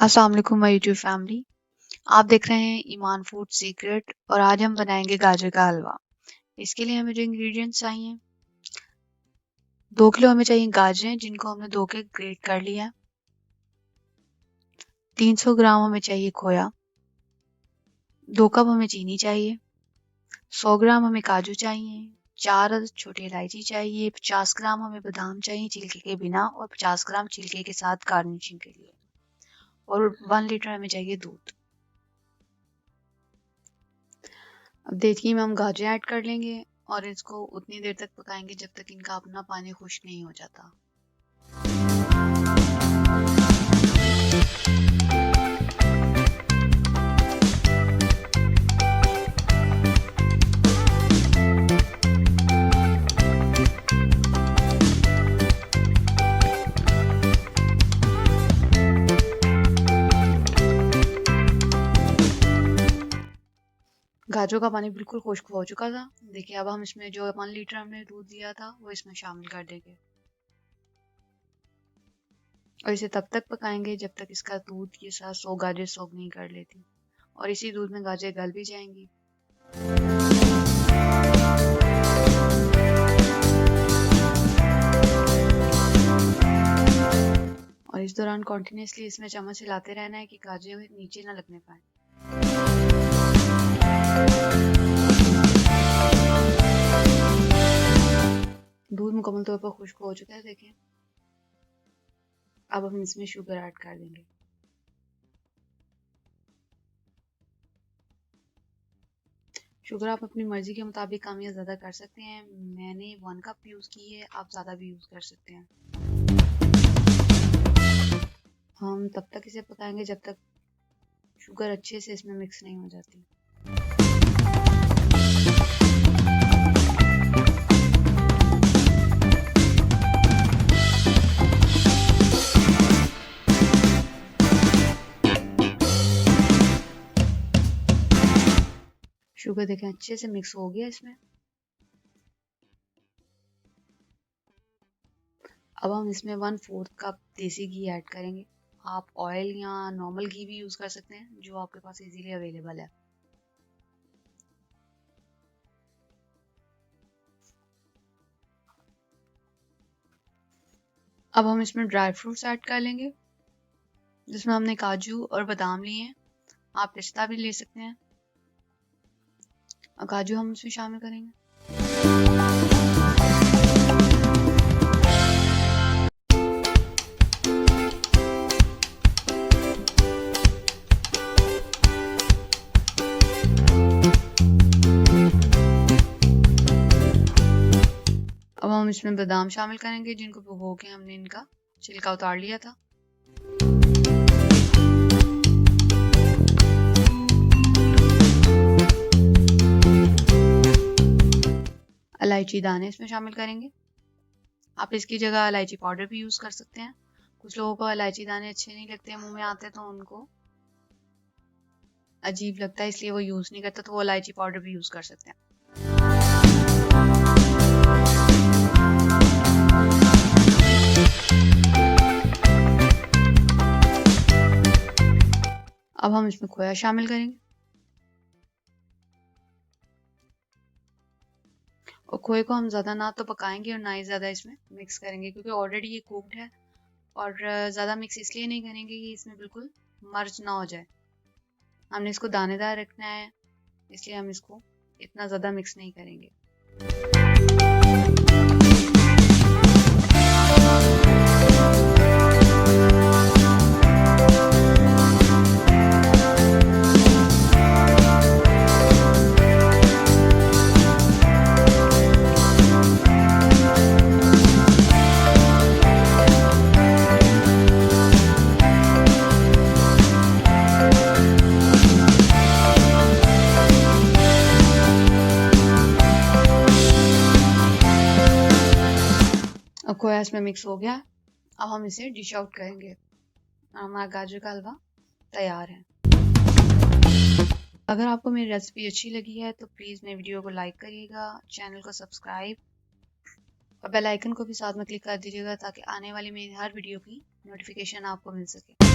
अस्सलाम वालेकुम my YouTube family. आप देख रहे हैं ईमान फूड सीक्रेट और आज हम बनाएंगे गाजर का हलवा। इसके लिए हमें जो इंग्रेडिएंट्स चाहिए, 2 किलो हमें चाहिए गाजरें जिनको हमने धो के ग्रेट कर लिया है। 300 ग्राम हमें चाहिए खोया। 2 कप हमें चीनी चाहिए। 100 ग्राम हमें काजू चाहिए। 4 छोटी इलायची चाहिए। 50 ग्राम हमें बादाम चाहिए छिलके के बिना और 50 ग्राम छिलके के साथ गार्निशिंग के लिए, और 1 लीटर हमें चाहिए दूध। अब देखिए हम गाजर ऐड कर लेंगे और इसको उतनी देर तक पकाएंगे जब तक इनका अपना पानी खुश्क नहीं हो जाता। गाजरों का पानी बिल्कुल खुश्क हो चुका था। देखिए अब हम इसमें जो 1 लीटर हमने दूध दिया था वो इसमें शामिल कर देंगे और इसे तब तक पकाएंगे जब तक इसका दूध के साथ गाजर सोख नहीं कर लेती, और इसी दूध में गाजर गल भी जाएंगी। और इस दौरान कॉन्टिन्यूसली इसमें चम्मच हिलाते रहना है कि गाजर नीचे ना लगने पाए। दूध मुकम्मल तौर पर खुश्क हो चुका है। देखिए अब हम इसमें शुगर ऐड कर देंगे। शुगर आप अपनी मर्जी के मुताबिक कम या ज़्यादा कर सकते हैं। मैंने 1 कप यूज़ की है, आप ज़्यादा भी यूज़ कर सकते हैं। हम तब तक इसे पकाएंगे जब तक शुगर अच्छे से इसमें मिक्स नहीं हो जाती। शुगर देखें अच्छे से मिक्स हो गया इसमें। अब हम इसमें 1/4 कप देसी घी ऐड करेंगे। आप ऑयल या नॉर्मल घी भी यूज़ कर सकते हैं जो आपके पास इजीली अवेलेबल है। अब हम इसमें ड्राई फ्रूट्स ऐड कर लेंगे जिसमें हमने काजू और बादाम लिए हैं। आप पिस्ता भी ले सकते हैं। और काजू हम इसमें शामिल करेंगे। अब हम इसमें बादाम शामिल करेंगे जिनको भिगो के हमने इनका छिलका उतार लिया था। इलायची दाने इसमें शामिल करेंगे। आप इसकी जगह इलायची पाउडर भी यूज़ कर सकते हैं। कुछ लोगों को इलायची दाने अच्छे नहीं लगते, मुंह में आते तो उनको अजीब लगता है, इसलिए वो यूज़ नहीं करता, तो वो इलायची पाउडर भी यूज़ कर सकते हैं। अब हम इसमें खोया शामिल करेंगे और खोए को हम ज़्यादा ना तो पकाएंगे और ना ही ज़्यादा इसमें मिक्स करेंगे क्योंकि ऑलरेडी ये कुक्ड है। और ज़्यादा मिक्स इसलिए नहीं करेंगे कि इसमें बिल्कुल मर्ज ना हो जाए। हमने इसको दानेदार रखना है, इसलिए हम इसको इतना ज़्यादा मिक्स नहीं करेंगे। अब खोया इसमें मिक्स हो गया। अब हम इसे डिश आउट करेंगे। हमारा गाजर का हलवा तैयार है। अगर आपको मेरी रेसिपी अच्छी लगी है तो प्लीज़ मेरी वीडियो को लाइक करिएगा, चैनल को सब्सक्राइब और बेल आइकन को भी साथ में क्लिक कर दीजिएगा ताकि आने वाली मेरी हर वीडियो की नोटिफिकेशन आपको मिल सके।